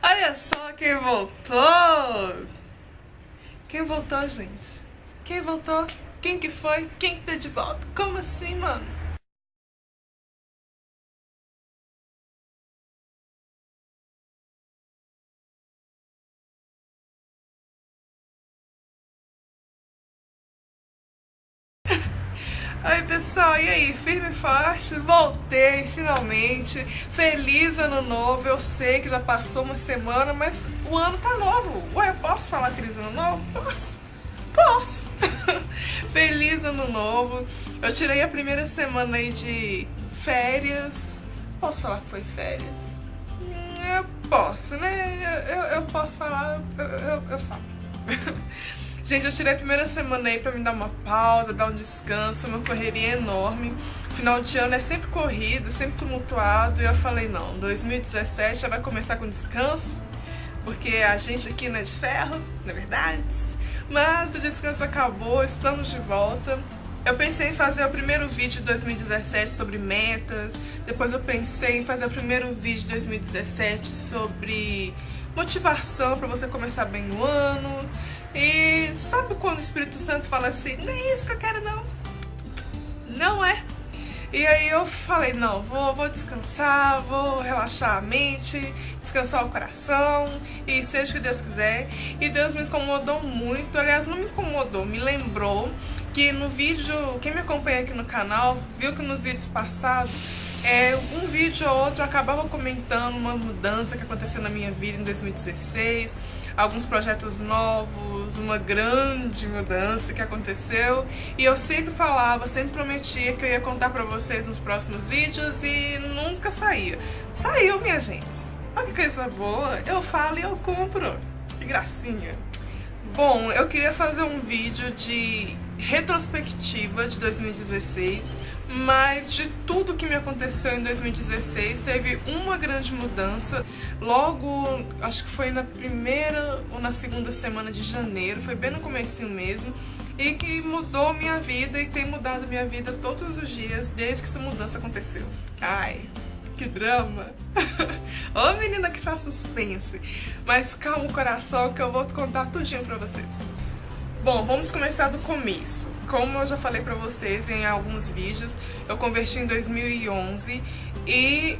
Olha só quem voltou! Quem voltou, gente? Quem voltou? Quem que foi? Quem que tá de volta? Como assim, mano? Oi, pessoal, e aí? Firme e forte? Voltei, finalmente. Feliz ano novo. Eu sei que já passou uma semana, mas o ano tá novo. Ué, eu posso falar feliz ano novo? Posso. Posso. Feliz ano novo. Eu tirei a primeira semana aí de férias. Posso falar que foi férias? Eu posso, né? Eu posso falar, eu falo. Gente, eu tirei a primeira semana aí pra me dar uma pausa, dar um descanso, uma correria enorme. Final de ano é sempre corrido, sempre tumultuado. E eu falei, não, 2017 já vai começar com descanso, porque a gente aqui não é de ferro, não é verdade? Mas o descanso acabou, estamos de volta. Eu pensei em fazer o primeiro vídeo de 2017 sobre metas. Depois eu pensei em fazer o primeiro vídeo de 2017 sobre motivação para você começar bem o ano. E sabe quando o Espírito Santo fala assim, não é isso que eu quero não? Não é? E aí eu falei, não, vou descansar, vou relaxar a mente, descansar o coração, e seja o que Deus quiser. E Deus me incomodou muito, aliás, não me incomodou, me lembrou que no vídeo, quem me acompanha aqui no canal, viu que nos vídeos passados, um vídeo ou outro eu acabava comentando uma mudança que aconteceu na minha vida em 2016, alguns projetos novos, uma grande mudança que aconteceu, e eu sempre falava, sempre prometia que eu ia contar pra vocês nos próximos vídeos e nunca saía. Saiu, minha gente. Olha que coisa boa, eu falo e eu cumpro. Que gracinha. Bom, eu queria fazer um vídeo de retrospectiva de 2016, mas de tudo que me aconteceu em 2016, teve uma grande mudança. Logo, acho que foi na primeira ou na segunda semana de janeiro, foi bem no comecinho mesmo, e que mudou minha vida e tem mudado minha vida todos os dias desde que essa mudança aconteceu. Ai, que drama! Ô menina que faz suspense! Mas calma o coração que eu vou contar tudinho pra vocês. Bom, vamos começar do começo. Como eu já falei pra vocês em alguns vídeos, eu converti em 2011 e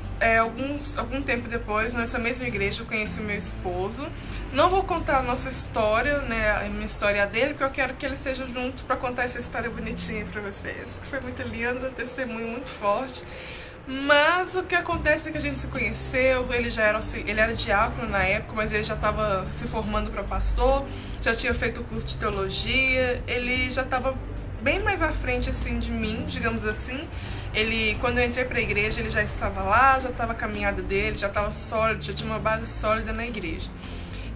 algum tempo depois, nessa mesma igreja, eu conheci o meu esposo. Não vou contar a nossa história, né, a minha história dele, porque eu quero que ele esteja junto pra contar essa história bonitinha pra vocês. Foi muito linda, um testemunho muito forte. Mas o que acontece é que a gente se conheceu, ele era diácono na época, mas ele já estava se formando para pastor, já tinha feito o curso de teologia, ele já estava bem mais à frente assim de mim, digamos assim. Quando eu entrei para a igreja, ele já estava lá, já estava a caminhada dele, já estava sólido, já tinha uma base sólida na igreja.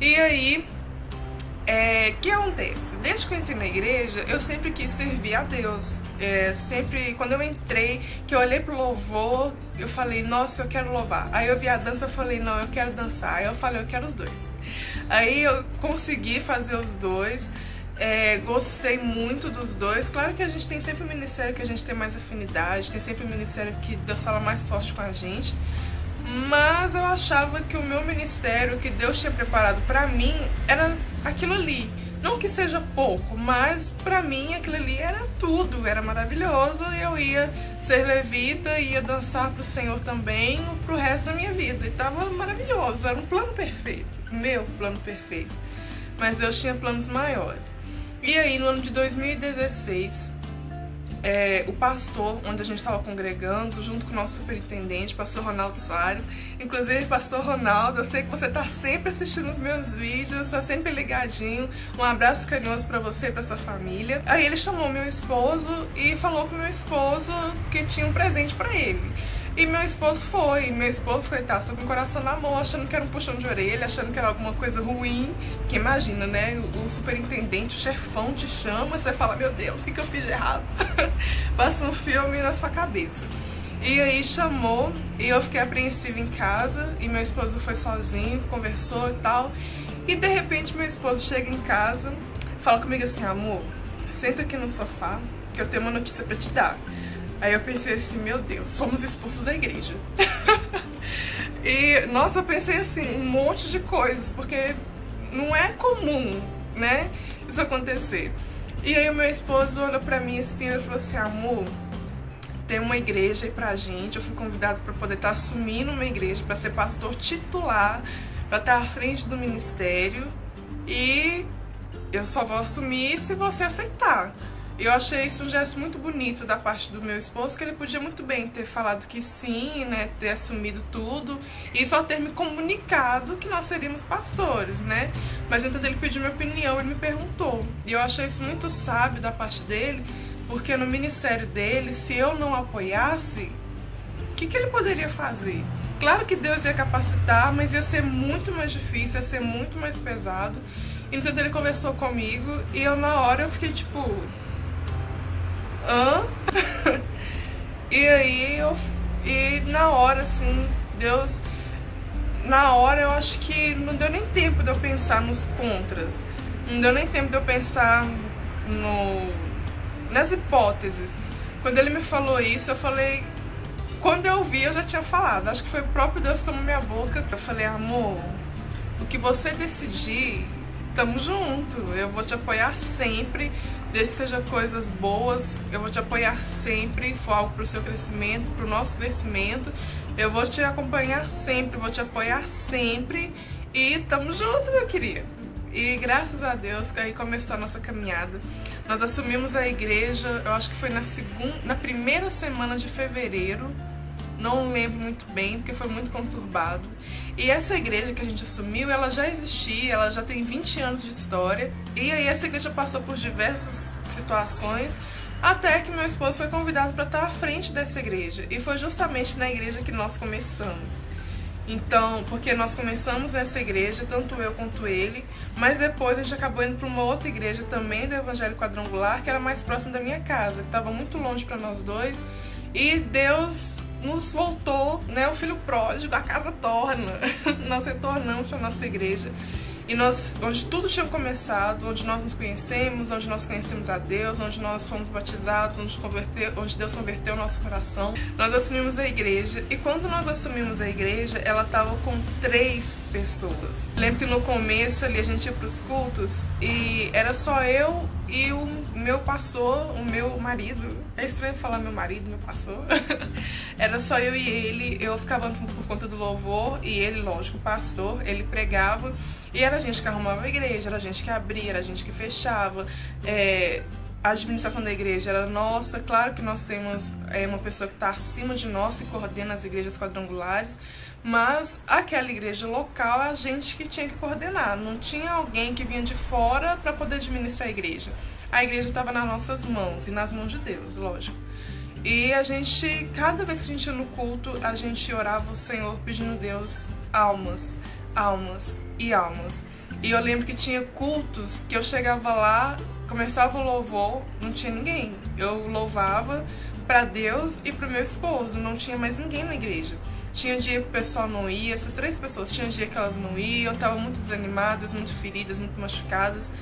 E aí, o que acontece? Desde que eu entrei na igreja, eu sempre quis servir a Deus. Sempre, quando eu entrei, que eu olhei pro louvor, eu falei, nossa, eu quero louvar. Aí eu vi a dança, eu falei, não, eu quero dançar. Aí eu falei, eu quero os dois. Aí eu consegui fazer os dois, gostei muito dos dois. Claro que a gente tem sempre um ministério que a gente tem mais afinidade, tem sempre um ministério que Deus fala mais forte com a gente. Mas eu achava que o meu ministério, que Deus tinha preparado pra mim, era aquilo ali. Não que seja pouco, mas pra mim aquilo ali era tudo, era maravilhoso. E eu ia ser levita, ia dançar pro Senhor também pro resto da minha vida. E tava maravilhoso, era um plano perfeito, meu plano perfeito. Mas Deus tinha planos maiores. E aí no ano de 2016, o pastor, onde a gente estava congregando, junto com o nosso superintendente, pastor Ronaldo Soares. Inclusive, pastor Ronaldo, eu sei que você está sempre assistindo os meus vídeos, está sempre ligadinho. Um abraço carinhoso para você e para sua família. Aí ele chamou meu esposo e falou com meu esposo que tinha um presente para ele. E meu esposo foi, coitado, foi com o coração na mão, achando que era um puxão de orelha, achando que era alguma coisa ruim. Que imagina, né, o superintendente, o chefão te chama e você fala, meu Deus, o que eu fiz de errado? Passa um filme na sua cabeça. E aí chamou, e eu fiquei apreensiva em casa, e meu esposo foi sozinho, conversou e tal. E de repente meu esposo chega em casa, fala comigo assim, amor, senta aqui no sofá, que eu tenho uma notícia pra te dar. Aí eu pensei assim, meu Deus, fomos expulsos da igreja. E, nossa, eu pensei assim, um monte de coisas, porque não é comum, né, isso acontecer. E aí o meu esposo olhou pra mim assim e falou assim, amor, tem uma igreja aí pra gente, eu fui convidado pra poder estar assumindo uma igreja, pra ser pastor titular, pra estar à frente do ministério, e eu só vou assumir se você aceitar. Eu achei isso um gesto muito bonito da parte do meu esposo, que ele podia muito bem ter falado que sim, né, ter assumido tudo e só ter me comunicado que nós seríamos pastores, né? Mas então ele pediu minha opinião, ele me perguntou. E eu achei isso muito sábio da parte dele, porque no ministério dele, se eu não apoiasse, o que ele poderia fazer? Claro que Deus ia capacitar, mas ia ser muito mais difícil, ia ser muito mais pesado. Então ele conversou comigo e eu na hora eu fiquei tipo... hã? E aí e na hora assim, Deus, na hora eu acho que não deu nem tempo de eu pensar nos contras, não deu nem tempo de eu pensar nas hipóteses. Quando ele me falou isso, eu falei, quando eu vi eu já tinha falado, acho que foi o próprio Deus que tomou minha boca. Eu falei, amor, o que você decidir, tamo junto, eu vou te apoiar sempre. Desde que seja coisas boas, eu vou te apoiar sempre, for algo pro seu crescimento, pro nosso crescimento. Eu vou te acompanhar sempre, vou te apoiar sempre. E tamo junto, meu querido. E graças a Deus, aí começou a nossa caminhada. Nós assumimos a igreja, eu acho que foi na primeira semana de fevereiro. Não lembro muito bem, porque foi muito conturbado. E essa igreja que a gente assumiu, ela já existia, ela já tem 20 anos de história. E aí essa igreja passou por diversas situações, até que meu esposo foi convidado para estar à frente dessa igreja. E foi justamente na igreja que nós começamos. Então, porque nós começamos nessa igreja, tanto eu quanto ele, mas depois a gente acabou indo para uma outra igreja também do Evangelho Quadrangular, que era mais próximo da minha casa, que estava muito longe para nós dois. E Deus nos voltou, né, o filho pródigo, a casa torna. Nós retornamos para a nossa igreja. E onde tudo tinha começado, onde nós nos conhecemos, onde nós conhecemos a Deus, onde nós fomos batizados, onde Deus converteu o nosso coração, nós assumimos a igreja. E quando nós assumimos a igreja, ela estava com 3 pessoas. Lembro que no começo ali a gente ia para os cultos e era só eu e o meu pastor, o meu marido. É estranho falar meu marido, meu pastor. Era só eu e ele, eu ficava por conta do louvor e ele, lógico, o pastor, ele pregava. E era a gente que arrumava a igreja, era a gente que abria, era a gente que fechava. A administração da igreja era nossa. Claro que nós temos uma pessoa que está acima de nós e coordena as igrejas quadrangulares, mas aquela igreja local a gente que tinha que coordenar. Não tinha alguém que vinha de fora para poder administrar a igreja. A igreja estava nas nossas mãos e nas mãos de Deus, lógico. E a gente, cada vez que a gente ia no culto, a gente orava o Senhor pedindo a Deus almas, almas e almas. E eu lembro que tinha cultos que eu chegava lá, começava o louvor, não tinha ninguém. Eu louvava para Deus e para o meu esposo, não tinha mais ninguém na igreja. Tinha dia que o pessoal não ia, essas 3 pessoas, tinha dia que elas não iam, estavam muito desanimadas, muito feridas, muito machucadas.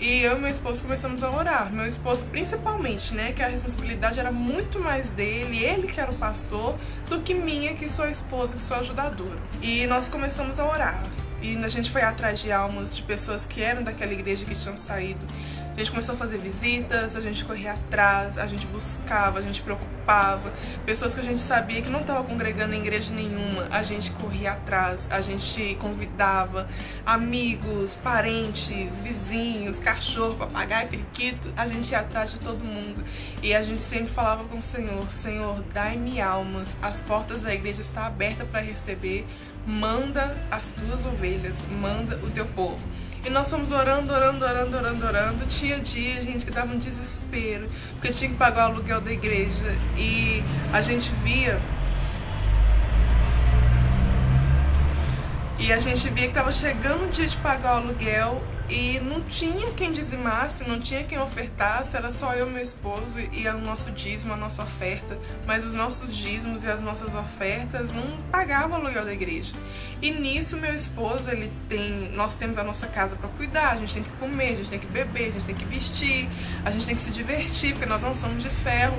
E eu e meu esposo começamos a orar. Meu esposo principalmente, né, que a responsabilidade era muito mais dele, ele que era o pastor, do que minha, que sou a esposa, que sou a ajudadora. E nós começamos a orar. E a gente foi atrás de almas de pessoas que eram daquela igreja que tinham saído. A gente começou a fazer visitas, a gente corria atrás, a gente buscava, a gente preocupava. Pessoas que a gente sabia que não estavam congregando em igreja nenhuma, a gente corria atrás, a gente convidava amigos, parentes, vizinhos, cachorro, papagaio, periquito. A gente ia atrás de todo mundo. E a gente sempre falava com o Senhor: Senhor, dai-me almas, as portas da igreja estão abertas para receber. Manda as tuas ovelhas, manda o teu povo. E nós fomos orando, orando, orando, orando, orando. Tinha dia, gente, que dava um desespero, porque tinha que pagar o aluguel da igreja. E a gente via que estava chegando o dia de pagar o aluguel e não tinha quem dizimasse, não tinha quem ofertasse, era só eu e meu esposo e o nosso dízimo, a nossa oferta. Mas os nossos dízimos e as nossas ofertas não pagavam o aluguel da igreja. E nisso meu esposo, nós temos a nossa casa para cuidar, a gente tem que comer, a gente tem que beber, a gente tem que vestir, a gente tem que se divertir, porque nós não somos de ferro.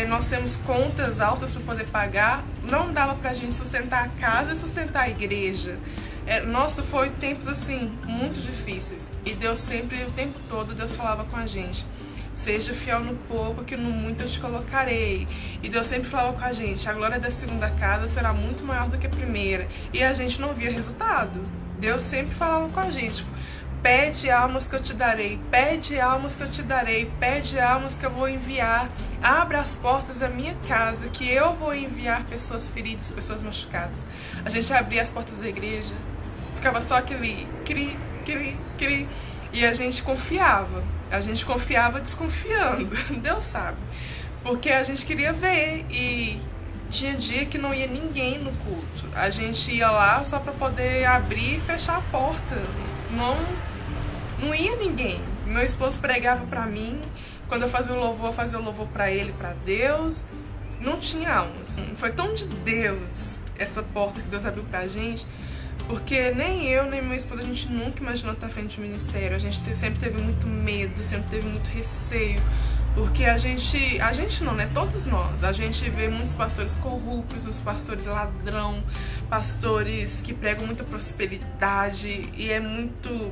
nós temos contas altas para poder pagar, não dava pra gente sustentar a casa e sustentar a igreja. Nossa, foi tempos assim, muito difíceis. E Deus sempre, o tempo todo, Deus falava com a gente: seja fiel no pouco, que no muito eu te colocarei. E Deus sempre falava com a gente: a glória da segunda casa será muito maior do que a primeira. E a gente não via resultado. Deus sempre falava com a gente: pede almas que eu te darei, pede almas que eu te darei, pede almas que eu vou enviar. Abra as portas da minha casa, que eu vou enviar pessoas feridas, pessoas machucadas. A gente abria as portas da igreja, ficava só aquele cri, cri, cri. E a gente confiava desconfiando, Deus sabe. Porque a gente queria ver e tinha dia que não ia ninguém no culto. A gente ia lá só pra poder abrir e fechar a porta. Não ia ninguém. Meu esposo pregava pra mim, quando eu fazia o louvor pra ele, pra Deus. Não tinha almas. Foi tão de Deus essa porta que Deus abriu pra gente, porque nem eu, nem meu esposo, a gente nunca imaginou estar à frente de ministério. A gente sempre teve muito medo, sempre teve muito receio, porque a gente não, né? Todos nós. A gente vê muitos pastores corruptos, pastores ladrão, pastores que pregam muita prosperidade e é muito,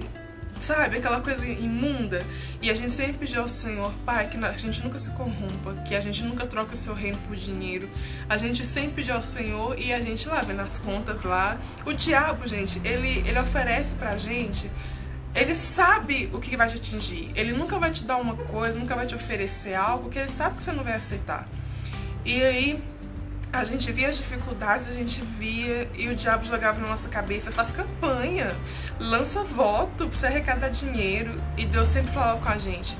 sabe, aquela coisa imunda. E a gente sempre pediu ao Senhor: Pai, que a gente nunca se corrompa, que a gente nunca troque o seu reino por dinheiro. A gente sempre pediu ao Senhor e a gente lá vendo as contas lá. O diabo, gente, ele oferece pra gente, ele sabe o que vai te atingir. Ele nunca vai te dar uma coisa, nunca vai te oferecer algo que ele sabe que você não vai aceitar. E aí a gente via as dificuldades, a gente via, e o diabo jogava na nossa cabeça: faz campanha, lança voto pra você arrecadar dinheiro. E Deus sempre falava com a gente: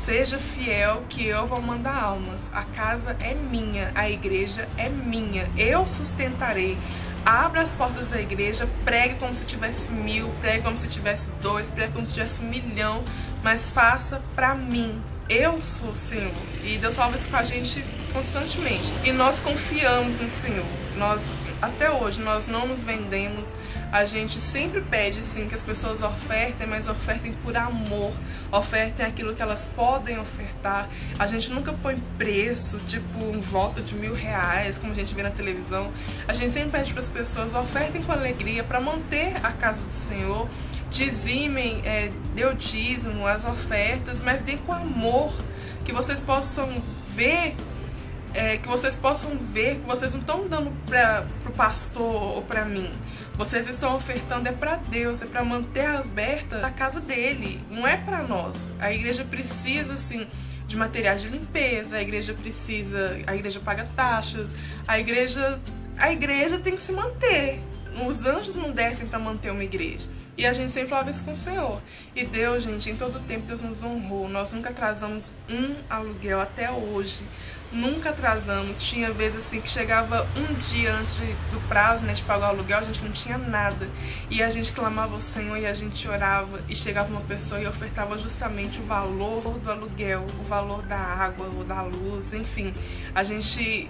seja fiel, que eu vou mandar almas. A casa é minha, a igreja é minha, eu sustentarei. Abra as portas da igreja, pregue como se tivesse 1000, pregue como se tivesse 2, pregue como se tivesse 1 milhão, mas faça pra mim. Eu sou o Senhor. E Deus fala isso com a gente constantemente. E nós confiamos no Senhor. Até hoje, nós não nos vendemos. A gente sempre pede, sim, que as pessoas ofertem, mas ofertem por amor. Ofertem aquilo que elas podem ofertar. A gente nunca põe preço, tipo um voto de R$1000, como a gente vê na televisão. A gente sempre pede para as pessoas: ofertem com alegria para manter a casa do Senhor. Dizimem, dê o dízimo, as ofertas, mas deem com amor, que vocês possam ver, que vocês não estão dando pro pastor ou para mim. Vocês estão ofertando para Deus, é para manter aberta a casa dele, não é para nós. A igreja precisa, sim, de materiais de limpeza, a igreja paga taxas, a igreja tem que se manter. Os anjos não descem para manter uma igreja. E a gente sempre falava isso com o Senhor. E Deus, gente, em todo tempo Deus nos honrou. Nós nunca atrasamos um aluguel até hoje. Nunca atrasamos. Tinha vezes assim que chegava um dia antes do prazo, né, de pagar o aluguel, a gente não tinha nada. E a gente clamava ao Senhor e a gente orava. E chegava uma pessoa e ofertava justamente o valor do aluguel, o valor da água ou da luz, enfim.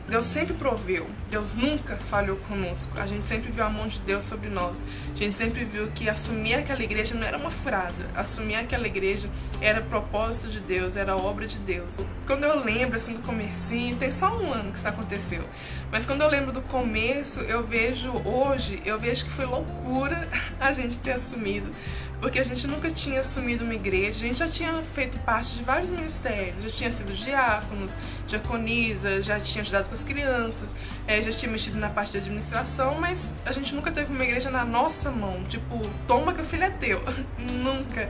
Deus sempre proveu. Deus nunca falhou conosco. A gente sempre viu a mão de Deus sobre nós. A gente sempre viu que assumir aquela igreja não era uma furada. Assumir aquela igreja era propósito de Deus, era obra de Deus. Quando eu lembro assim do comecinho, tem só um ano que isso aconteceu, mas quando eu lembro do começo, eu vejo que foi loucura a gente ter assumido, porque a gente nunca tinha assumido uma igreja. A gente já tinha feito parte de vários ministérios, já tinha sido diáconos, diaconisa, já tinha ajudado com as crianças, já tinha mexido na parte de administração, mas a gente nunca teve uma igreja na nossa mão, tipo, toma que o filho é teu. Nunca.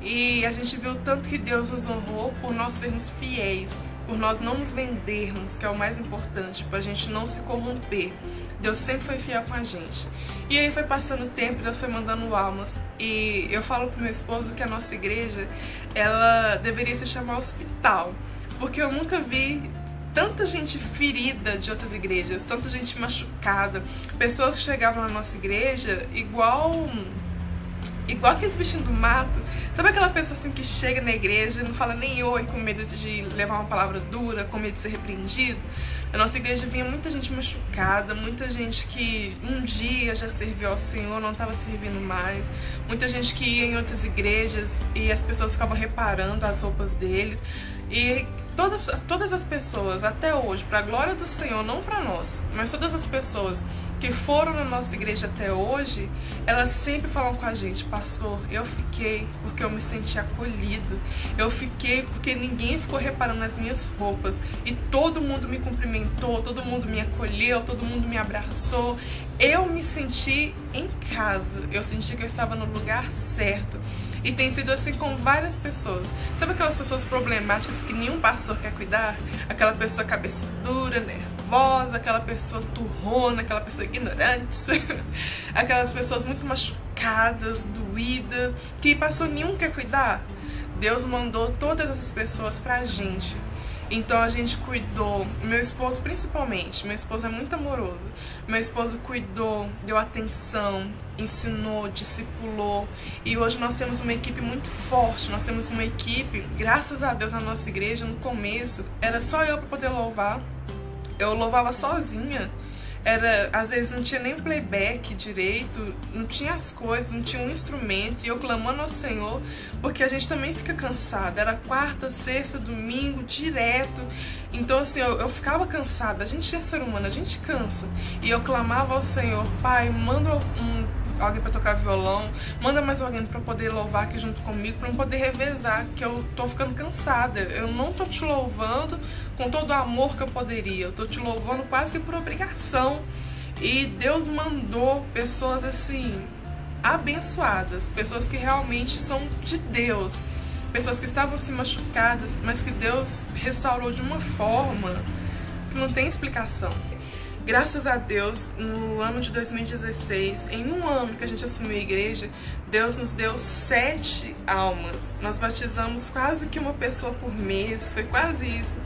E a gente viu tanto que Deus nos honrou por nós sermos fiéis, por nós não nos vendermos, que é o mais importante, pra gente não se corromper. Deus sempre foi fiel com a gente. E aí foi passando o tempo, Deus foi mandando almas. E eu falo pro meu esposo que a nossa igreja, ela deveria se chamar hospital, porque eu nunca vi tanta gente ferida de outras igrejas, tanta gente machucada, pessoas que chegavam na nossa igreja igual aqueles bichinhos do mato. Sabe aquela pessoa assim que chega na igreja e não fala nem oi, com medo de levar uma palavra dura, com medo de ser repreendido? Na nossa igreja vinha muita gente machucada, muita gente que um dia já serviu ao Senhor, não estava servindo mais, muita gente que ia em outras igrejas e as pessoas ficavam reparando as roupas deles. E todas as pessoas até hoje, para a glória do Senhor, não para nós, mas todas as pessoas que foram na nossa igreja até hoje, elas sempre falam com a gente: pastor, eu fiquei porque eu me senti acolhido, eu fiquei porque ninguém ficou reparando nas minhas roupas e todo mundo me cumprimentou, todo mundo me acolheu, todo mundo me abraçou, eu me senti em casa, eu senti que eu estava no lugar certo. E tem sido assim com várias pessoas. Sabe aquelas pessoas problemáticas que nenhum pastor quer cuidar? Aquela pessoa cabeça dura, nervosa, aquela pessoa turrona, aquela pessoa ignorante, aquelas pessoas muito machucadas, doídas, que pastor nenhum quer cuidar? Deus mandou todas essas pessoas pra gente. Então a gente cuidou, meu esposo principalmente, meu esposo é muito amoroso, meu esposo cuidou, deu atenção, ensinou, discipulou, e hoje nós temos uma equipe muito forte, nós temos uma equipe, graças a Deus, na nossa igreja. No começo era só eu para poder louvar, eu louvava sozinha, às vezes não tinha nem o playback direito, não tinha as coisas, não tinha um instrumento, e eu clamando ao Senhor, porque a gente também fica cansada, era quarta, sexta, domingo, direto, então assim, eu ficava cansada, a gente é ser humano, a gente cansa, e eu clamava ao Senhor: Pai, manda alguém para tocar violão, manda mais alguém para poder louvar aqui junto comigo, para não poder revezar, que eu tô ficando cansada, eu não tô te louvando com todo o amor que eu poderia, eu tô te louvando quase que por obrigação. E Deus mandou pessoas assim, abençoadas, pessoas que realmente são de Deus, pessoas que estavam assim machucadas, mas que Deus restaurou de uma forma que não tem explicação. Graças a Deus, no ano de 2016, em um ano que a gente assumiu a igreja, Deus nos deu 7 almas. Nós batizamos quase que uma pessoa por mês, foi quase isso.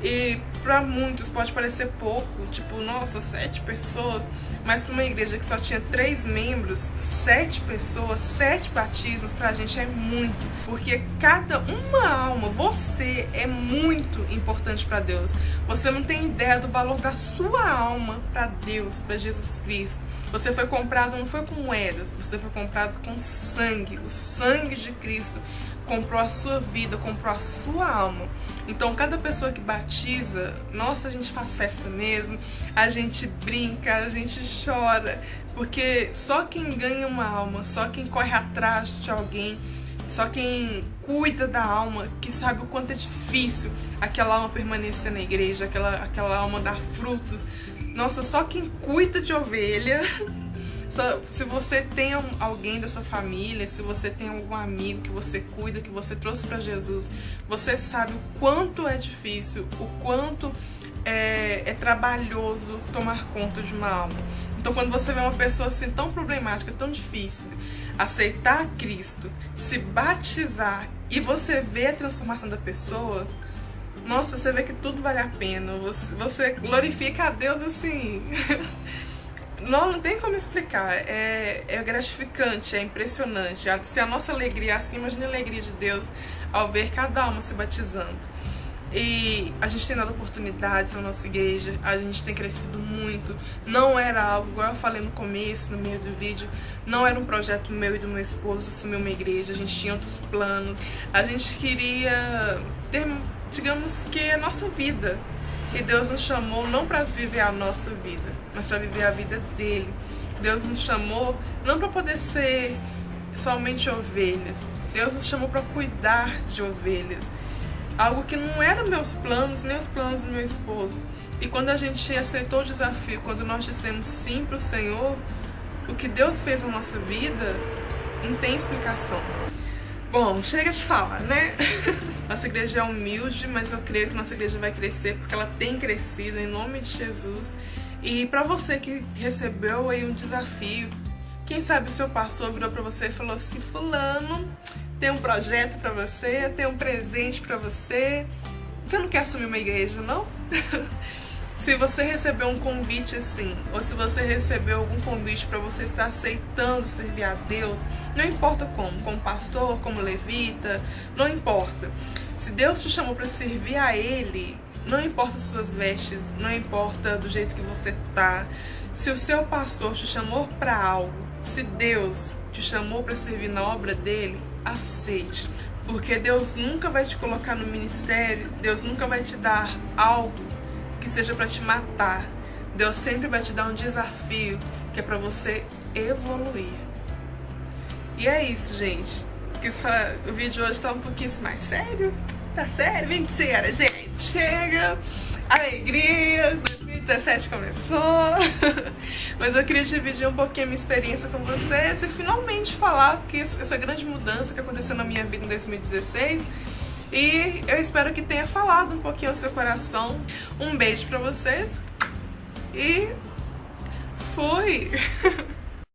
E para muitos pode parecer pouco, tipo, nossa, 7 pessoas, mas para uma igreja que só tinha 3 membros, 7 pessoas, 7 batismos, pra gente é muito, porque cada uma alma, você é muito importante para Deus. Você não tem ideia do valor da sua alma para Deus, para Jesus Cristo. Você foi comprado, não foi com moedas, você foi comprado com sangue, o sangue de Cristo comprou a sua vida, comprou a sua alma. Então cada pessoa que batiza, nossa, a gente faz festa mesmo, a gente brinca, a gente chora, porque só quem ganha uma alma, só quem corre atrás de alguém, só quem cuida da alma, que sabe o quanto é difícil aquela alma permanecer na igreja, aquela alma dar frutos. Nossa, só quem cuida de ovelha. Se você tem alguém da sua família, se você tem algum amigo que você cuida, que você trouxe para Jesus, você sabe o quanto é difícil, o quanto é trabalhoso tomar conta de uma alma. Então quando você vê uma pessoa assim tão problemática, tão difícil, aceitar Cristo, se batizar e você vê a transformação da pessoa, nossa, você vê que tudo vale a pena, você glorifica a Deus assim... Não tem como explicar, é gratificante, é impressionante. Se a nossa alegria é assim, imagine a alegria de Deus ao ver cada alma se batizando. E a gente tem dado oportunidades na nossa igreja, a gente tem crescido muito. Não era algo, igual eu falei no começo, no meio do vídeo, não era um projeto meu e do meu esposo assumir uma igreja, a gente tinha outros planos. A gente queria ter, digamos que, a nossa vida. E Deus nos chamou não para viver a nossa vida, mas para viver a vida dele. Deus nos chamou não para poder ser somente ovelhas. Deus nos chamou para cuidar de ovelhas. Algo que não era meus planos, nem os planos do meu esposo. E quando a gente aceitou o desafio, quando nós dissemos sim para o Senhor, o que Deus fez na nossa vida não tem explicação. Bom, chega de falar, né? Nossa igreja é humilde, mas eu creio que nossa igreja vai crescer, porque ela tem crescido, em nome de Jesus. E pra você que recebeu aí um desafio, quem sabe o seu pastor virou pra você e falou assim: fulano, tem um projeto pra você, tem um presente pra você. Você não quer assumir uma igreja, não? Se você recebeu um convite assim, ou se você recebeu algum convite para você estar aceitando servir a Deus, não importa como pastor, como levita, não importa. Se Deus te chamou para servir a Ele, não importa as suas vestes, não importa do jeito que você tá. Se o seu pastor te chamou para algo, se Deus te chamou para servir na obra dele, aceite. Porque Deus nunca vai te colocar no ministério, Deus nunca vai te dar algo que seja para te matar. Deus sempre vai te dar um desafio que é para você evoluir. E é isso, gente. O vídeo hoje tá um pouquinho mais sério. Tá sério? Mentira, gente. Chega. Alegria. 2017 começou. Mas eu queria dividir um pouquinho a minha experiência com vocês e finalmente falar que essa grande mudança que aconteceu na minha vida em 2016. E eu espero que tenha falado um pouquinho ao seu coração. Um beijo pra vocês. E fui!